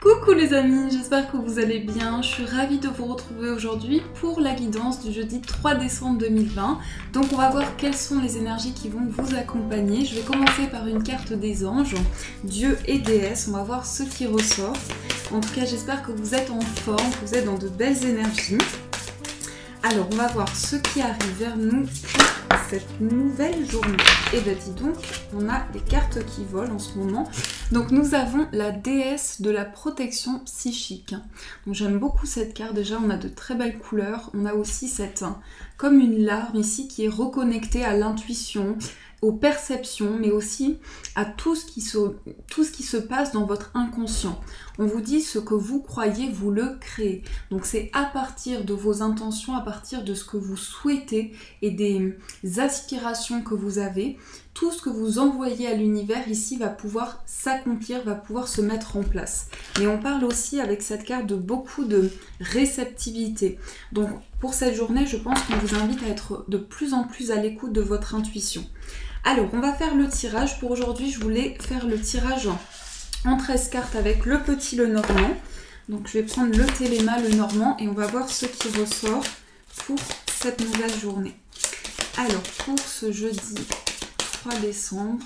Coucou les amis, j'espère que vous allez bien. Je suis ravie de vous retrouver aujourd'hui pour la guidance du jeudi 3 décembre 2020. Donc on va voir quelles sont les énergies qui vont vous accompagner. Je vais commencer par une carte des anges, Dieu et déesse. On va voir ce qui ressort. En tout cas, j'espère que vous êtes en forme, que vous êtes dans de belles énergies. Alors, on va voir ce qui arrive vers nous pour cette nouvelle journée. Et bien dis donc, on a des cartes qui volent en ce moment. Donc nous avons la déesse de la protection psychique. Donc j'aime beaucoup cette carte, déjà on a de très belles couleurs. On a aussi cette, comme une larme ici qui est reconnectée à l'intuition, aux perceptions, mais aussi à tout ce qui se passe dans votre inconscient. On vous dit ce que vous croyez, vous le créez. Donc c'est à partir de vos intentions, à partir de ce que vous souhaitez et des aspirations que vous avez, tout ce que vous envoyez à l'univers ici va pouvoir s'accomplir, va pouvoir se mettre en place. Mais on parle aussi avec cette carte de beaucoup de réceptivité. Donc pour cette journée, je pense qu'on vous invite à être de plus en plus à l'écoute de votre intuition. Alors, on va faire le tirage. Pour aujourd'hui, je voulais faire le tirage en 13 cartes avec le petit le normand. Donc, je vais prendre le téléma, le normand, et on va voir ce qui ressort pour cette nouvelle journée. Alors, pour ce jeudi 3 décembre,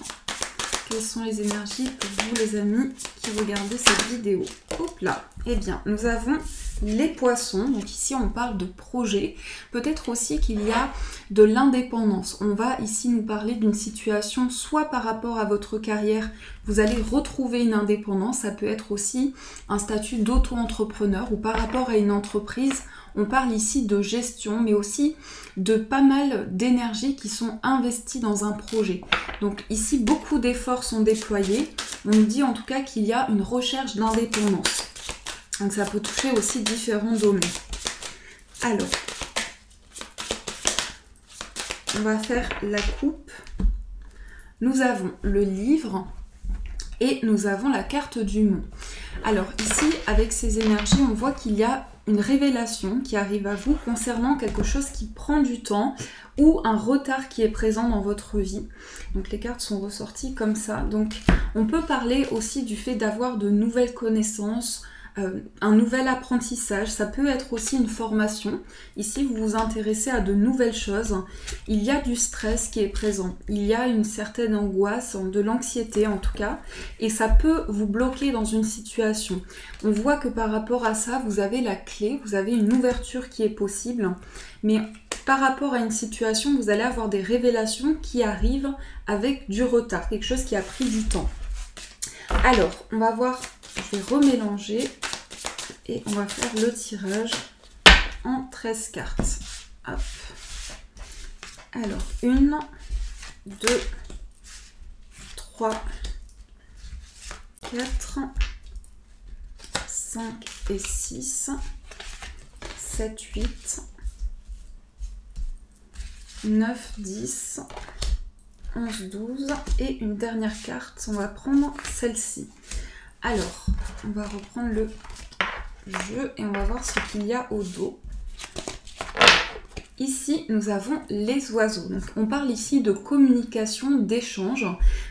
quelles sont les énergies pour vous, les amis, qui regardez cette vidéo? Hop là. Eh bien, nous avons les poissons. Donc ici, on parle de projet. Peut-être aussi qu'il y a de l'indépendance. On va ici nous parler d'une situation, soit par rapport à votre carrière, vous allez retrouver une indépendance. Ça peut être aussi un statut d'auto-entrepreneur ou par rapport à une entreprise. On parle ici de gestion, mais aussi de pas mal d'énergie qui sont investies dans un projet. Donc ici, beaucoup d'efforts sont déployés. On nous dit en tout cas qu'il y a une recherche d'indépendance. Donc ça peut toucher aussi différents domaines. Alors, on va faire la coupe. Nous avons le livre et nous avons la carte du monde. Alors ici, avec ces énergies, on voit qu'il y a une révélation qui arrive à vous concernant quelque chose qui prend du temps ou un retard qui est présent dans votre vie. Donc les cartes sont ressorties comme ça. Donc on peut parler aussi du fait d'avoir de nouvelles connaissances, un nouvel apprentissage. Ça peut être aussi une formation. Ici, vous vous intéressez à de nouvelles choses. Il y a du stress qui est présent. Il y a une certaine angoisse, de l'anxiété en tout cas. Et ça peut vous bloquer dans une situation. On voit que par rapport à ça, vous avez la clé, vous avez une ouverture qui est possible. Mais par rapport à une situation, vous allez avoir des révélations qui arrivent avec du retard. Quelque chose qui a pris du temps. Alors, on va voir... Je vais remélanger et on va faire le tirage en 13 cartes. Hop. Alors, 1, 2, 3, 4, 5 et 6, 7, 8, 9, 10, 11, 12 et une dernière carte. On va prendre celle-ci. Alors, on va reprendre le jeu et on va voir ce qu'il y a au dos. Ici, nous avons les oiseaux. Donc, on parle ici de communication, d'échange.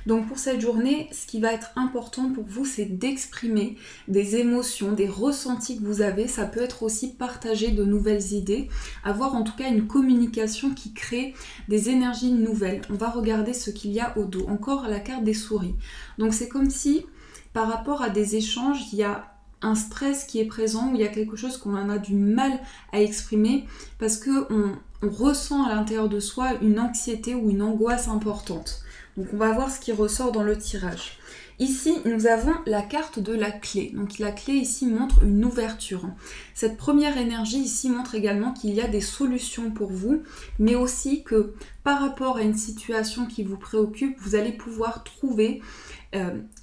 Donc, pour cette journée, ce qui va être important pour vous, c'est d'exprimer des émotions, des ressentis que vous avez. Ça peut être aussi partager de nouvelles idées, avoir en tout cas une communication qui crée des énergies nouvelles. On va regarder ce qu'il y a au dos. Encore la carte des souris. Donc, c'est comme si... Par rapport à des échanges, il y a un stress qui est présent, où il y a quelque chose qu'on a du mal à exprimer parce qu'on ressent à l'intérieur de soi une anxiété ou une angoisse importante. Donc on va voir ce qui ressort dans le tirage. Ici, nous avons la carte de la clé. Donc la clé ici montre une ouverture. Cette première énergie ici montre également qu'il y a des solutions pour vous, mais aussi que par rapport à une situation qui vous préoccupe, vous allez pouvoir trouver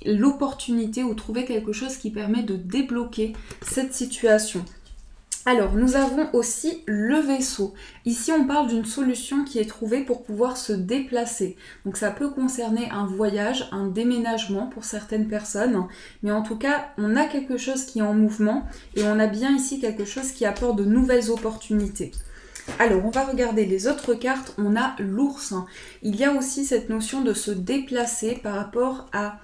l'opportunité ou trouver quelque chose qui permet de débloquer cette situation. Alors, nous avons aussi le vaisseau. Ici, on parle d'une solution qui est trouvée pour pouvoir se déplacer. Donc, ça peut concerner un voyage, un déménagement pour certaines personnes. Mais en tout cas, on a quelque chose qui est en mouvement et on a bien ici quelque chose qui apporte de nouvelles opportunités. Alors, on va regarder les autres cartes. On a l'ours. Il y a aussi cette notion de se déplacer par rapport à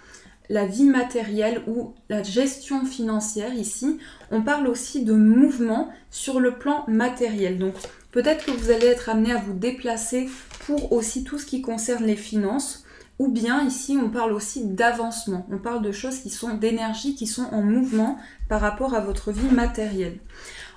la vie matérielle ou la gestion financière ici, on parle aussi de mouvement sur le plan matériel. Donc peut-être que vous allez être amené à vous déplacer pour aussi tout ce qui concerne les finances, ou bien ici on parle aussi d'avancement. On parle de choses qui sont d'énergie, qui sont en mouvement par rapport à votre vie matérielle.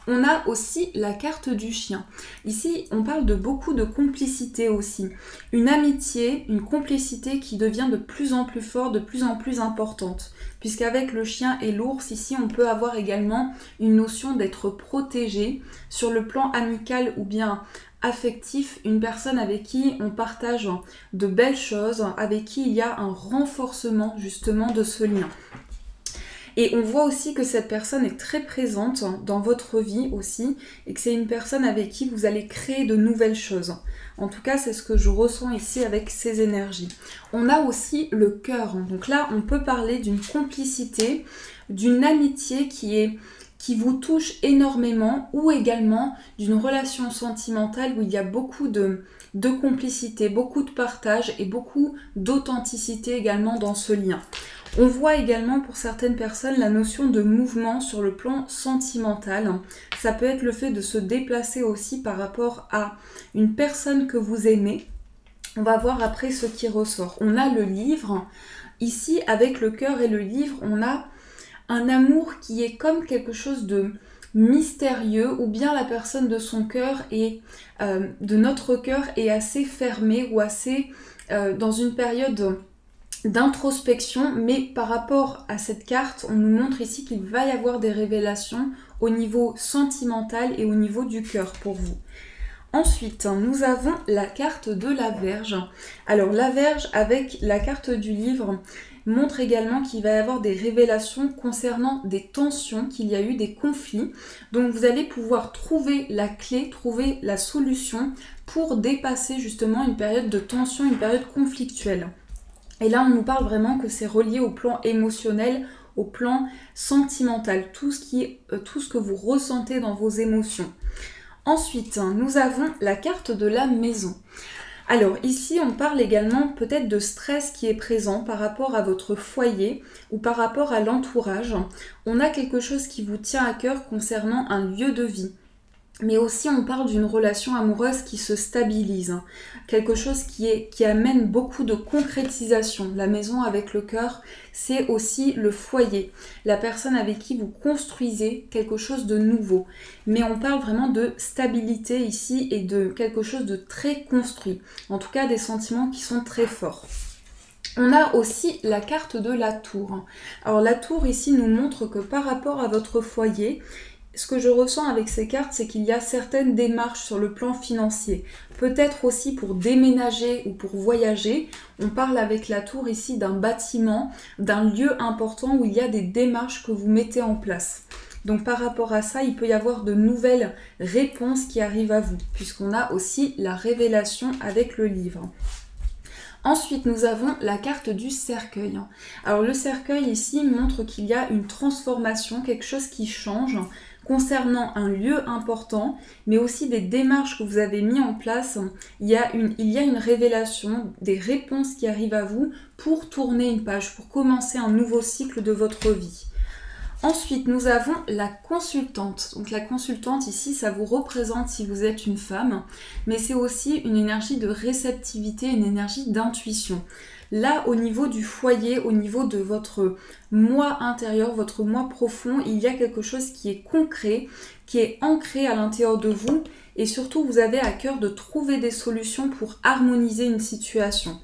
On a aussi la carte du chien. Ici, on parle de beaucoup de complicité aussi. Une amitié, une complicité qui devient de plus en plus forte, de plus en plus importante. Puisqu'avec le chien et l'ours, ici, on peut avoir également une notion d'être protégé sur le plan amical ou bien affectif, une personne avec qui on partage de belles choses, avec qui il y a un renforcement justement de ce lien. Et on voit aussi que cette personne est très présente dans votre vie aussi et que c'est une personne avec qui vous allez créer de nouvelles choses. En tout cas, c'est ce que je ressens ici avec ces énergies. On a aussi le cœur. Donc là, on peut parler d'une complicité, d'une amitié qui vous touche énormément ou également d'une relation sentimentale où il y a beaucoup de complicité, beaucoup de partage et beaucoup d'authenticité également dans ce lien. On voit également pour certaines personnes la notion de mouvement sur le plan sentimental. Ça peut être le fait de se déplacer aussi par rapport à une personne que vous aimez. On va voir après ce qui ressort. On a le livre. Ici, avec le cœur et le livre, on a un amour qui est comme quelque chose de mystérieux, ou bien la personne de son cœur et de notre cœur est assez fermée ou assez dans une période d'introspection, mais par rapport à cette carte, on nous montre ici qu'il va y avoir des révélations au niveau sentimental et au niveau du cœur pour vous. Ensuite, nous avons la carte de la Vierge. Alors la Vierge avec la carte du livre montre également qu'il va y avoir des révélations concernant des tensions, qu'il y a eu des conflits. Donc vous allez pouvoir trouver la clé, trouver la solution pour dépasser justement une période de tension, une période conflictuelle. Et là, on nous parle vraiment que c'est relié au plan émotionnel, au plan sentimental, tout ce que vous ressentez dans vos émotions. Ensuite, nous avons la carte de la maison. Alors ici, on parle également peut-être de stress qui est présent par rapport à votre foyer ou par rapport à l'entourage. On a quelque chose qui vous tient à cœur concernant un lieu de vie. Mais aussi on parle d'une relation amoureuse qui se stabilise, quelque chose qui amène beaucoup de concrétisation. La maison avec le cœur, c'est aussi le foyer, la personne avec qui vous construisez quelque chose de nouveau. Mais on parle vraiment de stabilité ici et de quelque chose de très construit, en tout cas des sentiments qui sont très forts. On a aussi la carte de la tour. Alors la tour ici nous montre que par rapport à votre foyer, ce que je ressens avec ces cartes, c'est qu'il y a certaines démarches sur le plan financier. Peut-être aussi pour déménager ou pour voyager. On parle avec la tour ici d'un bâtiment, d'un lieu important où il y a des démarches que vous mettez en place. Donc par rapport à ça, il peut y avoir de nouvelles réponses qui arrivent à vous, puisqu'on a aussi la révélation avec le livre. Ensuite, nous avons la carte du cercueil. Alors le cercueil ici montre qu'il y a une transformation, quelque chose qui change concernant un lieu important, mais aussi des démarches que vous avez mis en place. Il y a une révélation, des réponses qui arrivent à vous pour tourner une page, pour commencer un nouveau cycle de votre vie. Ensuite, nous avons la consultante. Donc la consultante ici, ça vous représente si vous êtes une femme, mais c'est aussi une énergie de réceptivité, une énergie d'intuition. Là, au niveau du foyer, au niveau de votre moi intérieur, votre moi profond, il y a quelque chose qui est concret, qui est ancré à l'intérieur de vous, et surtout, vous avez à cœur de trouver des solutions pour harmoniser une situation.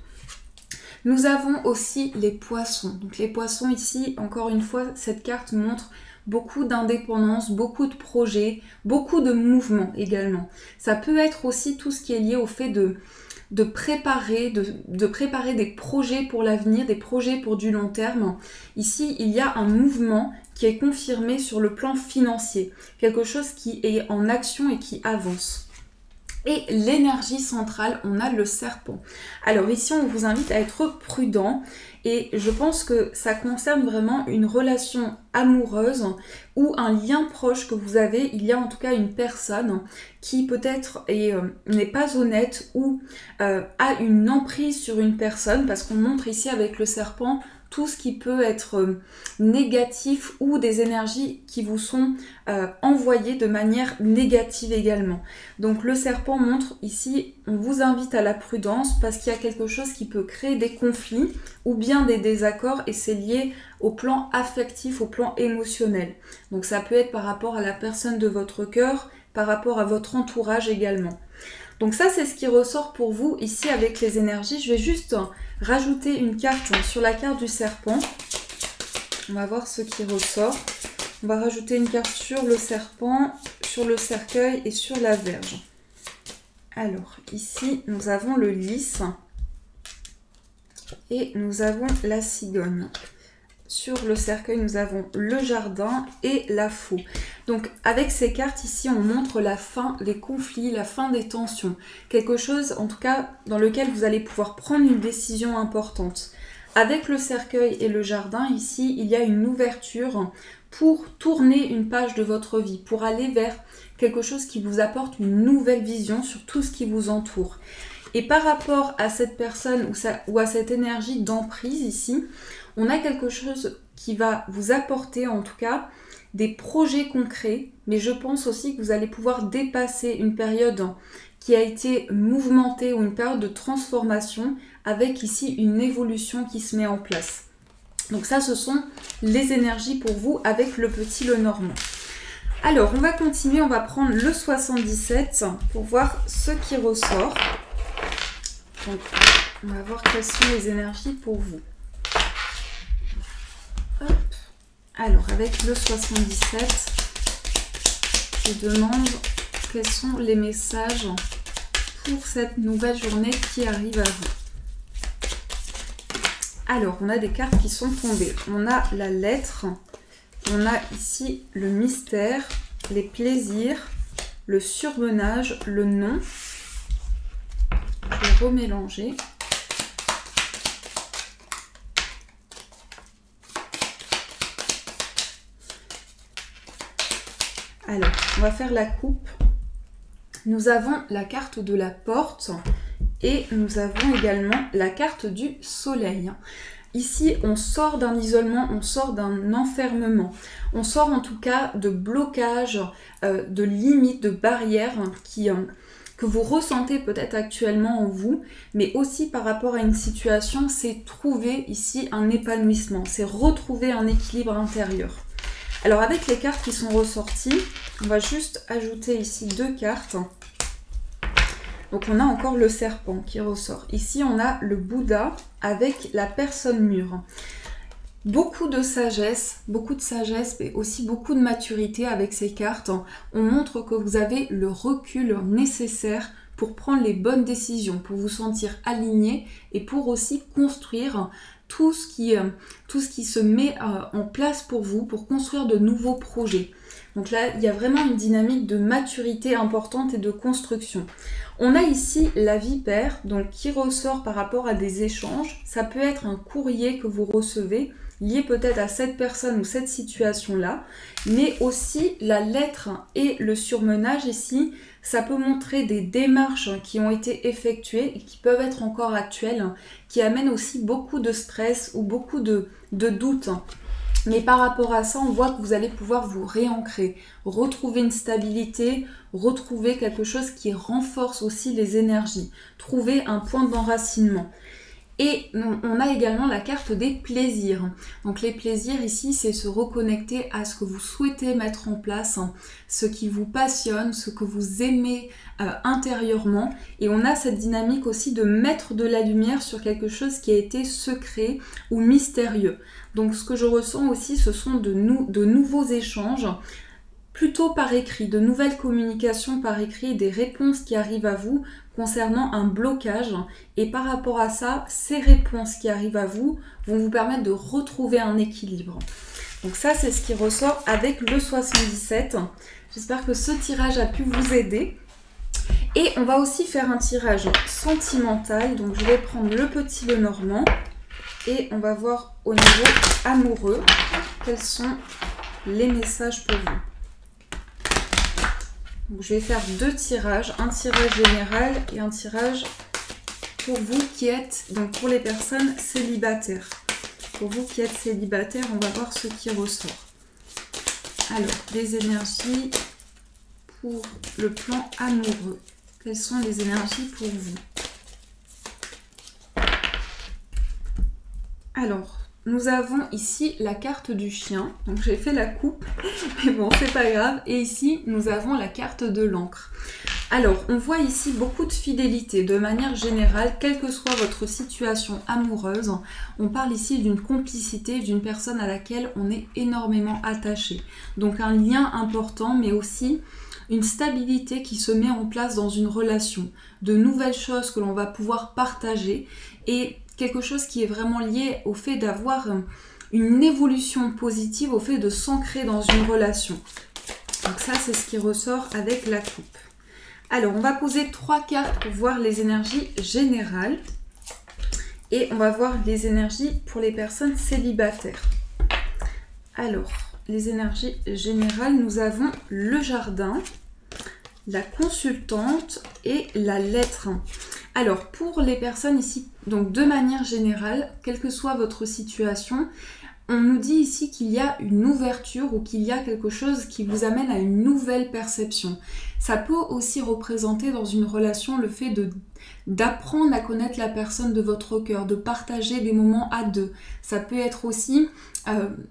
Nous avons aussi les poissons. Donc les poissons ici, encore une fois, cette carte montre beaucoup d'indépendance, beaucoup de projets, beaucoup de mouvements également. Ça peut être aussi tout ce qui est lié au fait de préparer des projets pour l'avenir, des projets pour du long terme. Ici, il y a un mouvement qui est confirmé sur le plan financier, quelque chose qui est en action et qui avance. Et l'énergie centrale, on a le serpent. Alors ici, on vous invite à être prudent et je pense que ça concerne vraiment une relation amoureuse ou un lien proche que vous avez. Il y a en tout cas une personne qui peut-être n'est pas honnête ou a une emprise sur une personne, parce qu'on montre ici avec le serpent tout ce qui peut être négatif ou des énergies qui vous sont envoyées de manière négative également. Donc le serpent montre ici, on vous invite à la prudence parce qu'il y a quelque chose qui peut créer des conflits ou bien des désaccords et c'est lié au plan affectif, au plan émotionnel. Donc ça peut être par rapport à la personne de votre cœur, par rapport à votre entourage également. Donc ça, c'est ce qui ressort pour vous ici avec les énergies. Je vais juste rajouter une carte sur la carte du serpent. On va voir ce qui ressort. On va rajouter une carte sur le serpent, sur le cercueil et sur la Vierge. Alors, ici, nous avons le lys et nous avons la cigogne. Sur le cercueil, nous avons le jardin et la faux. Donc, avec ces cartes ici, on montre la fin des conflits, la fin des tensions. Quelque chose, en tout cas, dans lequel vous allez pouvoir prendre une décision importante. Avec le cercueil et le jardin, ici, il y a une ouverture pour tourner une page de votre vie, pour aller vers quelque chose qui vous apporte une nouvelle vision sur tout ce qui vous entoure. Et par rapport à cette personne ou à cette énergie d'emprise ici, on a quelque chose qui va vous apporter en tout cas des projets concrets, mais je pense aussi que vous allez pouvoir dépasser une période qui a été mouvementée ou une période de transformation avec ici une évolution qui se met en place. Donc ça, ce sont les énergies pour vous avec le petit Lenormand. Alors, on va continuer, on va prendre le 77 pour voir ce qui ressort. Donc, on va voir quelles sont les énergies pour vous. Hop. Alors, avec le 77, je demande quels sont les messages pour cette nouvelle journée qui arrive à vous. Alors, on a des cartes qui sont tombées. On a la lettre, on a ici le mystère, les plaisirs, le surmenage, le nom. Je vais remélanger. Alors, on va faire la coupe. Nous avons la carte de la porte et nous avons également la carte du soleil. Ici, on sort d'un isolement, on sort d'un enfermement. On sort en tout cas de blocages, de limites, de barrières que vous ressentez peut-être actuellement en vous, mais aussi par rapport à une situation, c'est trouver ici un épanouissement, c'est retrouver un équilibre intérieur. Alors avec les cartes qui sont ressorties, on va juste ajouter ici 2 cartes. Donc on a encore le serpent qui ressort. Ici on a le Bouddha avec la personne mûre. Beaucoup de sagesse, mais aussi beaucoup de maturité avec ces cartes. On montre que vous avez le recul nécessaire pour prendre les bonnes décisions, pour vous sentir aligné et pour aussi construire tout ce qui se met en place pour vous, pour construire de nouveaux projets. Donc là, il y a vraiment une dynamique de maturité importante et de construction. On a ici la vipère, donc qui ressort par rapport à des échanges. Ça peut être un courrier que vous recevez, lié peut-être à cette personne ou cette situation-là, mais aussi la lettre et le surmenage ici, ça peut montrer des démarches qui ont été effectuées et qui peuvent être encore actuelles, qui amènent aussi beaucoup de stress ou beaucoup de doutes. Mais par rapport à ça, on voit que vous allez pouvoir vous réancrer, retrouver une stabilité, retrouver quelque chose qui renforce aussi les énergies, trouver un point d'enracinement. Et on a également la carte des plaisirs. Donc les plaisirs ici, c'est se reconnecter à ce que vous souhaitez mettre en place, ce qui vous passionne, ce que vous aimez intérieurement. Et on a cette dynamique aussi de mettre de la lumière sur quelque chose qui a été secret ou mystérieux. Donc ce que je ressens aussi, ce sont de nouveaux échanges, plutôt par écrit, de nouvelles communications par écrit, des réponses qui arrivent à vous concernant un blocage. Et par rapport à ça, ces réponses qui arrivent à vous vont vous permettre de retrouver un équilibre. Donc ça, c'est ce qui ressort avec le 77. J'espère que ce tirage a pu vous aider. Et on va aussi faire un tirage sentimental. Donc je vais prendre le petit Lenormand et on va voir au niveau amoureux quels sont les messages pour vous. Donc, je vais faire 2 tirages, un tirage général et un tirage pour vous qui êtes, donc pour les personnes célibataires. pour vous qui êtes célibataire, on va voir ce qui ressort. Alors, les énergies pour le plan amoureux. Quelles sont les énergies pour vous? Alors, nous avons ici la carte du chien. Donc j'ai fait la coupe, mais bon, c'est pas grave. Et ici, nous avons la carte de l'encre. Alors, on voit ici beaucoup de fidélité. De manière générale, quelle que soit votre situation amoureuse, on parle ici d'une complicité, d'une personne à laquelle on est énormément attaché. Donc un lien important, mais aussi une stabilité qui se met en place dans une relation. De nouvelles choses que l'on va pouvoir partager et quelque chose qui est vraiment lié au fait d'avoir une évolution positive, au fait de s'ancrer dans une relation. Donc ça, c'est ce qui ressort avec la coupe. Alors, on va poser 3 cartes pour voir les énergies générales. Et on va voir les énergies pour les personnes célibataires. Alors, les énergies générales, nous avons le jardin, la consultante et la lettre. Alors, pour les personnes ici, donc de manière générale, quelle que soit votre situation, on nous dit ici qu'il y a une ouverture ou qu'il y a quelque chose qui vous amène à une nouvelle perception. Ça peut aussi représenter dans une relation le fait d'apprendre à connaître la personne de votre cœur, de partager des moments à deux. Ça peut être aussi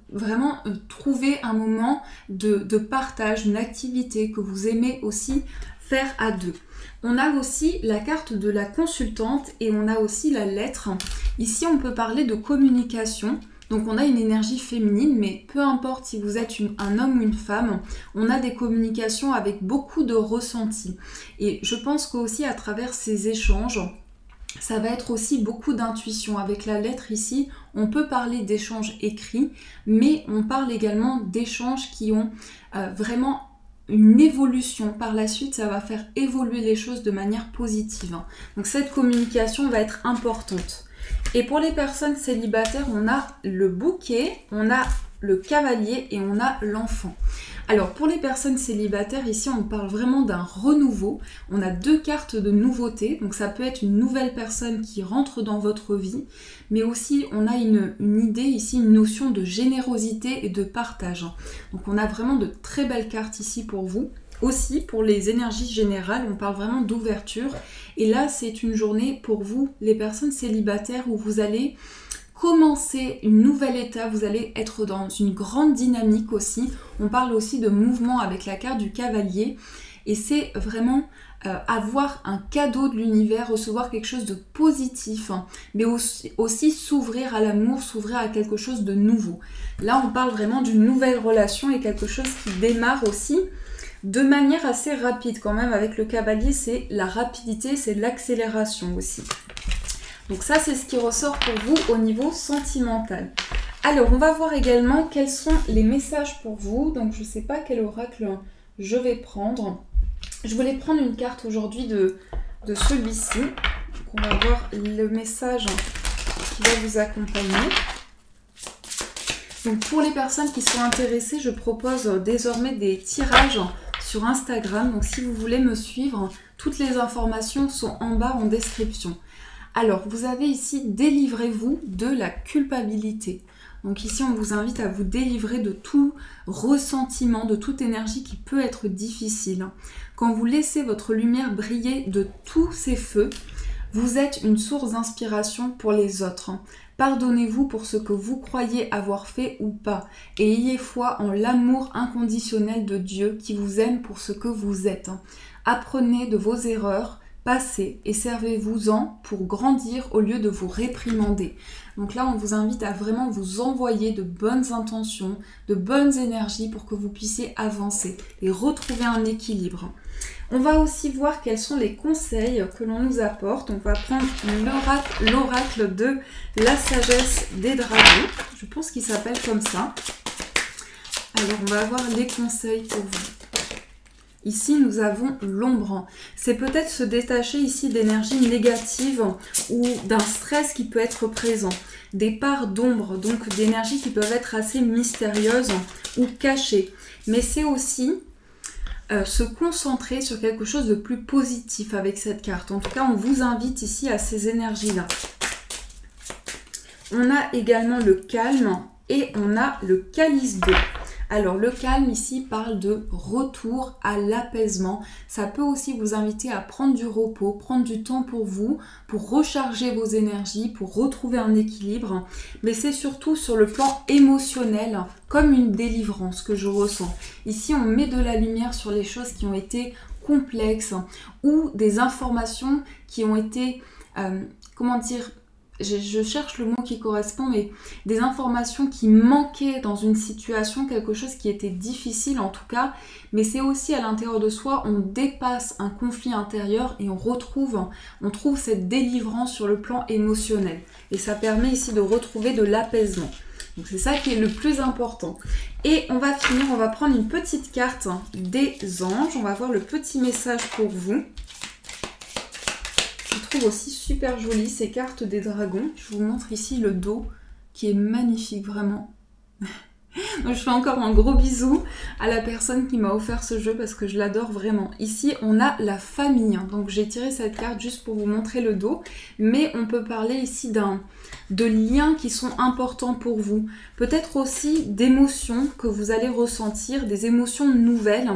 vraiment trouver un moment de partage, une activité que vous aimez aussi faire à deux. On a aussi la carte de la consultante et on a aussi la lettre. Ici, on peut parler de communication. Donc on a une énergie féminine, mais peu importe si vous êtes un homme ou une femme, on a des communications avec beaucoup de ressenti. Et je pense qu'aussi à travers ces échanges, ça va être aussi beaucoup d'intuition. Avec la lettre ici, on peut parler d'échanges écrits, mais on parle également d'échanges qui ont vraiment une évolution. Par la suite, ça va faire évoluer les choses de manière positive. Donc cette communication va être importante. Et pour les personnes célibataires, on a le bouquet, on a le cavalier et on a l'enfant. Alors pour les personnes célibataires, ici on parle vraiment d'un renouveau. On a 2 cartes de nouveauté, donc ça peut être une nouvelle personne qui rentre dans votre vie, mais aussi on a une idée ici, une notion de générosité et de partage. Donc on a vraiment de très belles cartes ici pour vous. Aussi, pour les énergies générales, on parle vraiment d'ouverture. Et là, c'est une journée pour vous, les personnes célibataires, où vous allez commencer une nouvelle étape, vous allez être dans une grande dynamique aussi. On parle aussi de mouvement avec la carte du cavalier. Et c'est vraiment avoir un cadeau de l'univers, recevoir quelque chose de positif, hein, mais aussi s'ouvrir à l'amour, s'ouvrir à quelque chose de nouveau. Là, on parle vraiment d'une nouvelle relation et quelque chose qui démarre aussi de manière assez rapide quand même. Avec le cavalier, c'est la rapidité, c'est l'accélération aussi. Donc ça, c'est ce qui ressort pour vous au niveau sentimental. Alors, on va voir également quels sont les messages pour vous. Donc, je ne sais pas quel oracle je vais prendre. Je voulais prendre une carte aujourd'hui de celui-ci. Donc, on va voir le message qui va vous accompagner. Donc, pour les personnes qui sont intéressées, je propose désormais des tirages sur Instagram. Donc si vous voulez me suivre, toutes les informations sont en bas en description. Alors vous avez ici délivrez-vous de la culpabilité. Donc ici on vous invite à vous délivrer de tout ressentiment, de toute énergie qui peut être difficile. Quand vous laissez votre lumière briller de tous ces feux, vous êtes une source d'inspiration pour les autres. Pardonnez-vous pour ce que vous croyez avoir fait ou pas. Et ayez foi en l'amour inconditionnel de Dieu qui vous aime pour ce que vous êtes. Apprenez de vos erreurs passées et servez-vous-en pour grandir au lieu de vous réprimander. Donc là, on vous invite à vraiment vous envoyer de bonnes intentions, de bonnes énergies pour que vous puissiez avancer et retrouver un équilibre. On va aussi voir quels sont les conseils que l'on nous apporte. On va prendre l'oracle de la sagesse des dragons. Je pense qu'il s'appelle comme ça. Alors, on va avoir les conseils pour vous. Ici, nous avons l'ombre. C'est peut-être se détacher ici d'énergie négative ou d'un stress qui peut être présent. Des parts d'ombre, donc d'énergie qui peuvent être assez mystérieuses ou cachées. Mais c'est aussi se concentrer sur quelque chose de plus positif avec cette carte. En tout cas, on vous invite ici à ces énergies-là. On a également le calme et on a le calice d'eau. Alors le calme ici parle de retour à l'apaisement. Ça peut aussi vous inviter à prendre du repos, prendre du temps pour vous, pour recharger vos énergies, pour retrouver un équilibre. Mais c'est surtout sur le plan émotionnel, comme une délivrance que je ressens. Ici, on met de la lumière sur les choses qui ont été complexes ou des informations qui ont été, comment dire, je cherche le mot qui correspond, mais des informations qui manquaient dans une situation, quelque chose qui était difficile en tout cas, mais c'est aussi à l'intérieur de soi, on dépasse un conflit intérieur et on trouve cette délivrance sur le plan émotionnel. Et ça permet ici de retrouver de l'apaisement. Donc c'est ça qui est le plus important. Et on va finir, on va prendre une petite carte des anges, on va voir le petit message pour vous. Je trouve aussi super joli ces cartes des dragons. Je vous montre ici le dos qui est magnifique vraiment. Donc je fais encore un gros bisou à la personne qui m'a offert ce jeu parce que je l'adore vraiment. Ici on a la famille, donc j'ai tiré cette carte juste pour vous montrer le dos, mais on peut parler ici de liens qui sont importants pour vous. Peut-être aussi d'émotions que vous allez ressentir, des émotions nouvelles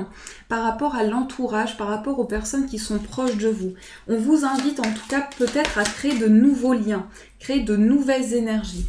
par rapport à l'entourage, par rapport aux personnes qui sont proches de vous. On vous invite en tout cas peut-être à créer de nouveaux liens, créer de nouvelles énergies.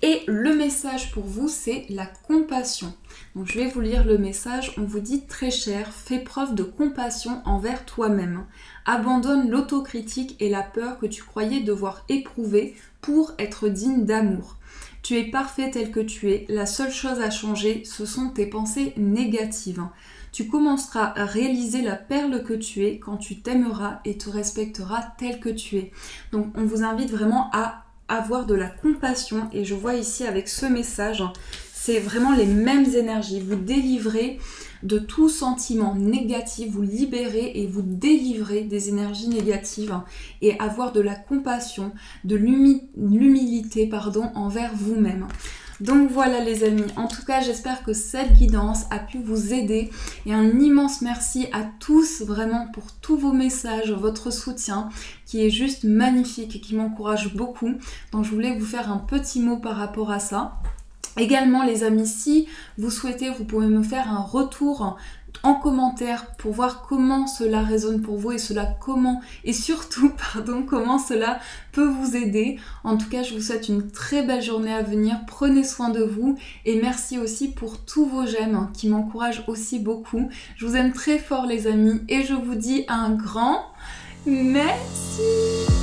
Et le message pour vous, c'est la compassion. Donc je vais vous lire le message. On vous dit « Très cher, fais preuve de compassion envers toi-même. Abandonne l'autocritique et la peur que tu croyais devoir éprouver pour être digne d'amour. Tu es parfait tel que tu es. La seule chose à changer, ce sont tes pensées négatives. Tu commenceras à réaliser la perle que tu es quand tu t'aimeras et te respecteras tel que tu es. » Donc on vous invite vraiment à avoir de la compassion et je vois ici avec ce message, c'est vraiment les mêmes énergies. Vous délivrez de tout sentiment négatif, vous libérez et vous délivrez des énergies négatives et avoir de la compassion, de l'humilité envers vous-même. Donc voilà les amis, en tout cas j'espère que cette guidance a pu vous aider et un immense merci à tous vraiment pour tous vos messages, votre soutien qui est juste magnifique et qui m'encourage beaucoup. Donc je voulais vous faire un petit mot par rapport à ça. Également les amis, si vous souhaitez, vous pouvez me faire un retour en commentaire pour voir comment cela résonne pour vous et surtout comment cela peut vous aider. En tout cas, je vous souhaite une très belle journée à venir. Prenez soin de vous et merci aussi pour tous vos j'aime qui m'encouragent aussi beaucoup. Je vous aime très fort les amis et je vous dis un grand merci.